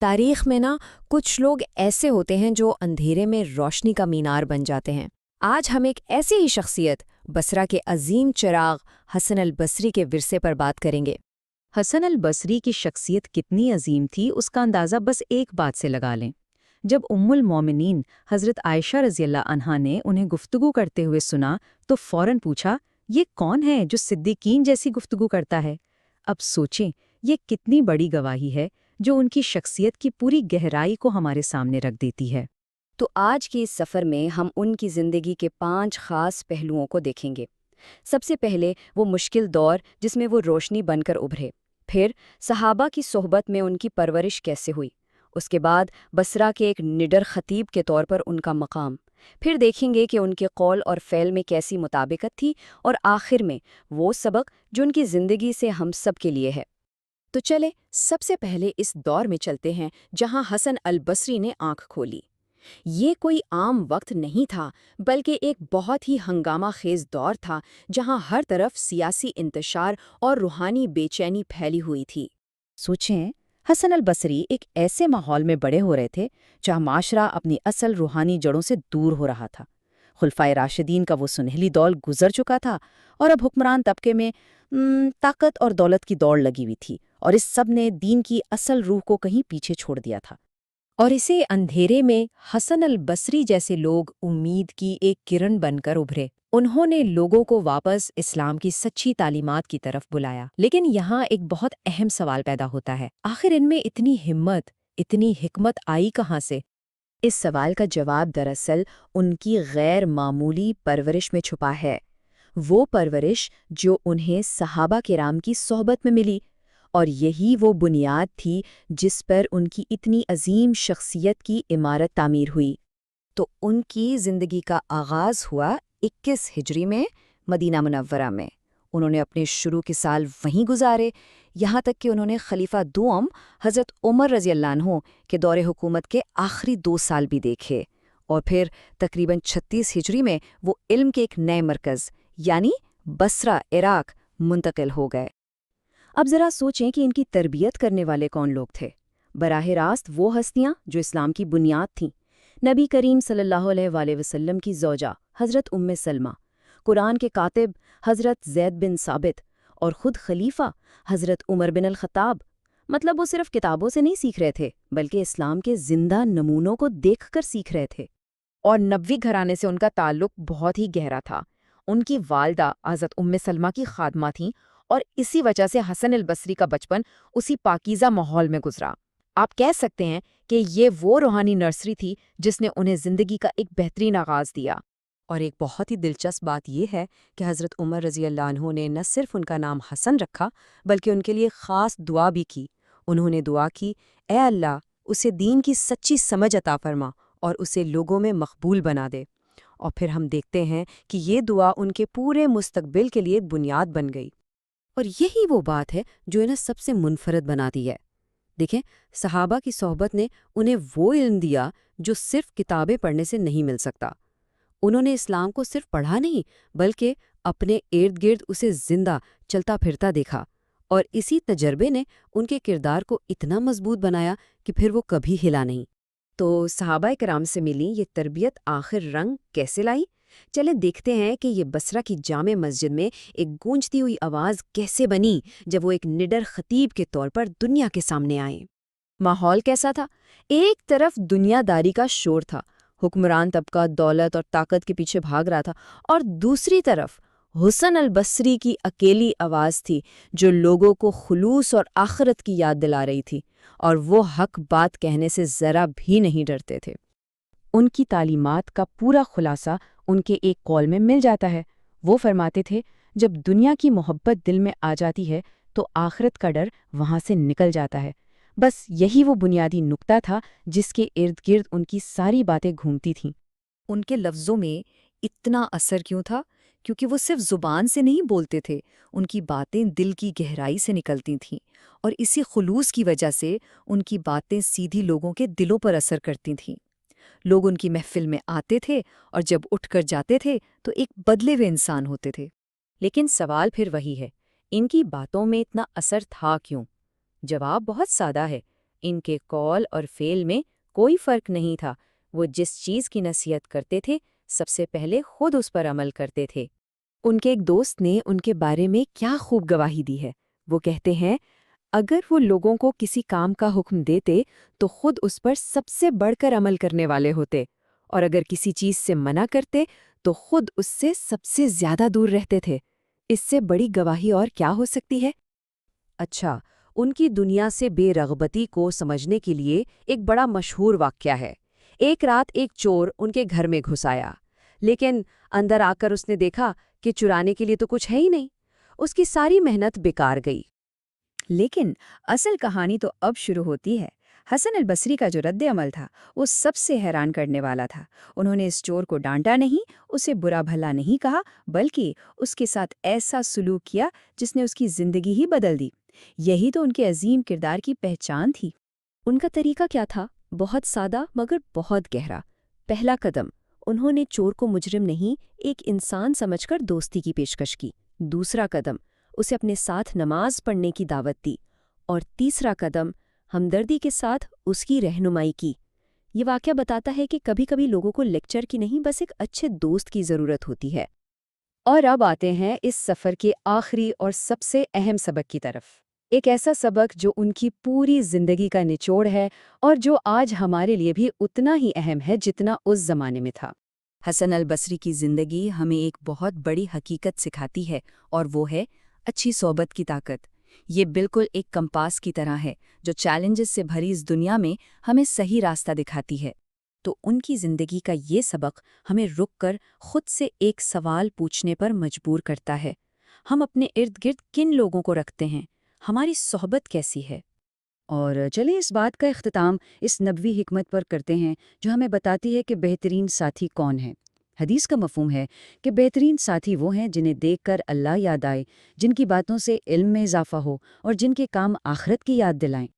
تاریخ میں کچھ لوگ ایسے ہوتے ہیں جو اندھیرے میں روشنی کا مینار بن جاتے ہیں۔ آج ہم ایک ایسی ہی شخصیت بصرہ کے عظیم چراغ حسن البصری کے ورثے پر بات کریں گے۔ حسن البصری کی شخصیت کتنی عظیم تھی اس کا اندازہ بس ایک بات سے لگا لیں۔ جب ام المومنین حضرت عائشہ رضی اللہ عنہا نے انہیں گفتگو کرتے ہوئے سنا تو فوراً پوچھا، یہ کون ہے جو صدیقین جیسی گفتگو کرتا ہے؟ اب سوچیں، یہ کتنی بڑی گواہی ہے جو ان کی شخصیت کی پوری گہرائی کو ہمارے سامنے رکھ دیتی ہے۔ تو آج کے اس سفر میں ہم ان کی زندگی کے 5 خاص پہلوؤں کو دیکھیں گے۔ سب سے پہلے وہ مشکل دور جس میں وہ روشنی بن کر ابھرے، پھر صحابہ کی صحبت میں ان کی پرورش کیسے ہوئی، اس کے بعد بصرہ کے ایک نڈر خطیب کے طور پر ان کا مقام، پھر دیکھیں گے کہ ان کے قول اور فعل میں کیسی مطابقت تھی، اور آخر میں وہ سبق جو ان کی زندگی سے ہم سب کے لیے ہے۔ تو چلے سب سے پہلے اس دور میں چلتے ہیں جہاں حسن البصری نے آنکھ کھولی۔ یہ کوئی عام وقت نہیں تھا، بلکہ ایک بہت ہی ہنگامہ خیز دور تھا جہاں ہر طرف سیاسی انتشار اور روحانی بے چینی پھیلی ہوئی تھی۔ سوچیں، حسن البصری ایک ایسے ماحول میں بڑے ہو رہے تھے جہاں معاشرہ اپنی اصل روحانی جڑوں سے دور ہو رہا تھا۔ خلفائے راشدین کا وہ سنہری دور گزر چکا تھا اور اب حکمران طبقے میں طاقت اور دولت کی دوڑ لگی ہوئی تھی، اور اس سب نے دین کی اصل روح کو کہیں پیچھے چھوڑ دیا تھا۔ اور اسے اندھیرے میں حسن البصری جیسے لوگ امید کی ایک کرن بن کر ابھرے۔ انہوں نے لوگوں کو واپس اسلام کی سچی تعلیمات کی طرف بلایا۔ لیکن یہاں ایک بہت اہم سوال پیدا ہوتا ہے، آخر ان میں اتنی ہمت، اتنی حکمت آئی کہاں سے؟ اس سوال کا جواب دراصل ان کی غیر معمولی پرورش میں چھپا ہے۔ وہ پرورش جو انہیں صحابہ کرام کی صحبت میں ملی، اور یہی وہ بنیاد تھی جس پر ان کی اتنی عظیم شخصیت کی عمارت تعمیر ہوئی۔ تو ان کی زندگی کا آغاز ہوا 21 ہجری میں مدینہ منورہ میں۔ انہوں نے اپنے شروع کے سال وہیں گزارے، یہاں تک کہ انہوں نے خلیفہ دوم حضرت عمر رضی اللہ عنہ کے دور حکومت کے آخری 2 سال بھی دیکھے، اور پھر تقریباً 36 ہجری میں وہ علم کے ایک نئے مرکز یعنی بصرہ عراق منتقل ہو گئے۔ اب ذرا سوچیں کہ ان کی تربیت کرنے والے کون لوگ تھے۔ براہ راست وہ ہستیاں جو اسلام کی بنیاد تھیں، نبی کریم صلی اللہ علیہ وآلہ وسلم کی زوجہ حضرت ام سلمہ، قرآن کے کاتب حضرت زید بن ثابت، اور خود خلیفہ حضرت عمر بن الخطاب۔ مطلب وہ صرف کتابوں سے نہیں سیکھ رہے تھے، بلکہ اسلام کے زندہ نمونوں کو دیکھ کر سیکھ رہے تھے۔ اور نبوی گھرانے سے ان کا تعلق بہت ہی گہرا تھا۔ ان کی والدہ حضرت ام سلمہ کی خادمہ تھیں، اور اسی وجہ سے حسن البصری کا بچپن اسی پاکیزہ ماحول میں گزرا۔ آپ کہہ سکتے ہیں کہ یہ وہ روحانی نرسری تھی جس نے انہیں زندگی کا ایک بہترین آغاز دیا۔ اور ایک بہت ہی دلچسپ بات یہ ہے کہ حضرت عمر رضی اللہ عنہ نے نہ صرف ان کا نام حسن رکھا، بلکہ ان کے لیے خاص دعا بھی کی۔ انہوں نے دعا کی، اے اللہ، اسے دین کی سچی سمجھ عطا فرما اور اسے لوگوں میں مقبول بنا دے۔ اور پھر ہم دیکھتے ہیں کہ یہ دعا ان کے پورے مستقبل کے لیے بنیاد بن گئی۔ اور یہی وہ بات ہے جو انہیں سب سے منفرد بناتی ہے۔ دیکھیں، صحابہ کی صحبت نے انہیں وہ علم دیا جو صرف کتابیں پڑھنے سے نہیں مل سکتا۔ انہوں نے اسلام کو صرف پڑھا نہیں، بلکہ اپنے ارد گرد اسے زندہ چلتا پھرتا دیکھا، اور اسی تجربے نے ان کے کردار کو اتنا مضبوط بنایا کہ پھر وہ کبھی ہلا نہیں۔ تو صحابہ کرام سے ملی یہ تربیت آخر رنگ کیسے لائی؟ چلے دیکھتے ہیں کہ یہ بصرہ کی جامع مسجد میں ایک گونجتی ہوئی آواز کیسے بنی جب وہ ایک نڈر خطیب کے طور پر دنیا کے سامنے آئے۔ ماحول کیسا تھا؟ ایک طرف دنیا داری کا شور تھا، حکمران طبقہ دولت اور طاقت کے پیچھے بھاگ رہا تھا، اور دوسری طرف حسن البصری کی اکیلی آواز تھی جو لوگوں کو خلوص اور آخرت کی یاد دلا رہی تھی، اور وہ حق بات کہنے سے ذرا بھی نہیں ڈرتے تھے۔ ان کی تعلیمات کا پورا خلاصہ ان کے ایک قول میں مل جاتا ہے۔ وہ فرماتے تھے، جب دنیا کی محبت دل میں آ جاتی ہے تو آخرت کا ڈر وہاں سے نکل جاتا ہے۔ بس یہی وہ بنیادی نقطہ تھا جس کے ارد گرد ان کی ساری باتیں گھومتی تھیں۔ ان کے لفظوں میں اتنا اثر کیوں تھا؟ کیونکہ وہ صرف زبان سے نہیں بولتے تھے، ان کی باتیں دل کی گہرائی سے نکلتی تھیں، اور اسی خلوص کی وجہ سے ان کی باتیں سیدھی لوگوں کے دلوں پر اثر کرتی تھیں۔ لوگ ان کی محفل میں آتے تھے اور جب اٹھ کر جاتے تھے تو ایک بدلے ہوئے انسان ہوتے تھے۔ لیکن سوال پھر وہی ہے، ان کی باتوں میں اتنا اثر تھا کیوں؟ جواب بہت سادہ ہے، ان کے قول اور فعل میں کوئی فرق نہیں تھا۔ وہ جس چیز کی نصیحت کرتے تھے سب سے پہلے خود اس پر عمل کرتے تھے۔ ان کے ایک دوست نے ان کے بارے میں کیا خوب گواہی دی ہے۔ وہ کہتے ہیں، اگر وہ لوگوں کو کسی کام کا حکم دیتے تو خود اس پر سب سے بڑھ کر عمل کرنے والے ہوتے، اور اگر کسی چیز سے منع کرتے تو خود اس سے سب سے زیادہ دور رہتے تھے۔ اس سے بڑی گواہی اور کیا ہو سکتی ہے؟ اچھا، ان کی دنیا سے بے رغبتی کو سمجھنے کے لیے ایک بڑا مشہور واقعہ ہے۔ ایک رات ایک چور ان کے گھر میں گھس آیا، لیکن اندر آ کر اس نے دیکھا کہ چرانے کے لیے تو کچھ ہے ہی نہیں۔ اس کی ساری محنت بیکار گئی۔ لیکن اصل کہانی تو اب شروع ہوتی ہے۔ حسن البصری کا جو رد عمل تھا وہ سب سے حیران کرنے والا تھا۔ انہوں نے اس چور کو ڈانٹا نہیں، اسے برا بھلا نہیں کہا، بلکہ اس کے ساتھ ایسا سلوک کیا جس نے اس کی زندگی ہی بدل دی۔ یہی تو ان کے عظیم کردار کی پہچان تھی۔ ان کا طریقہ کیا تھا؟ بہت سادہ مگر بہت گہرا۔ پہلا قدم، انہوں نے چور کو مجرم نہیں ایک انسان سمجھ کر دوستی کی پیشکش کی۔ دوسرا قدم، اسے اپنے ساتھ نماز پڑھنے کی دعوت دی۔ اور تیسرا قدم، ہمدردی کے ساتھ اس کی رہنمائی کی۔ یہ واقعہ بتاتا ہے کہ کبھی کبھی لوگوں کو لیکچر کی نہیں، بس ایک اچھے دوست کی ضرورت ہوتی ہے۔ اور اب آتے ہیں اس سفر کے آخری اور سب سے اہم سبق کی طرف۔ ایک ایسا سبق جو ان کی پوری زندگی کا نچوڑ ہے اور جو آج ہمارے لیے بھی اتنا ہی اہم ہے جتنا اس زمانے میں تھا۔ حسن البصری کی زندگی ہمیں ایک بہت بڑی حقیقت سکھاتی ہے، اور وہ ہے اچھی صحبت کی طاقت۔ یہ بالکل ایک کمپاس کی طرح ہے جو چیلنجز سے بھری اس دنیا میں ہمیں صحیح راستہ دکھاتی ہے۔ تو ان کی زندگی کا یہ سبق ہمیں رک کر خود سے ایک سوال پوچھنے پر مجبور کرتا ہے۔ ہم اپنے ارد گرد کن لوگوں کو رکھتے ہیں؟ ہماری صحبت کیسی ہے؟ اور چلیں اس بات کا اختتام اس نبوی حکمت پر کرتے ہیں جو ہمیں بتاتی ہے کہ بہترین ساتھی کون ہے۔ حدیث کا مفہوم ہے کہ بہترین ساتھی وہ ہیں جنہیں دیکھ کر اللہ یاد آئے، جن کی باتوں سے علم میں اضافہ ہو اور جن کے کام آخرت کی یاد دلائیں۔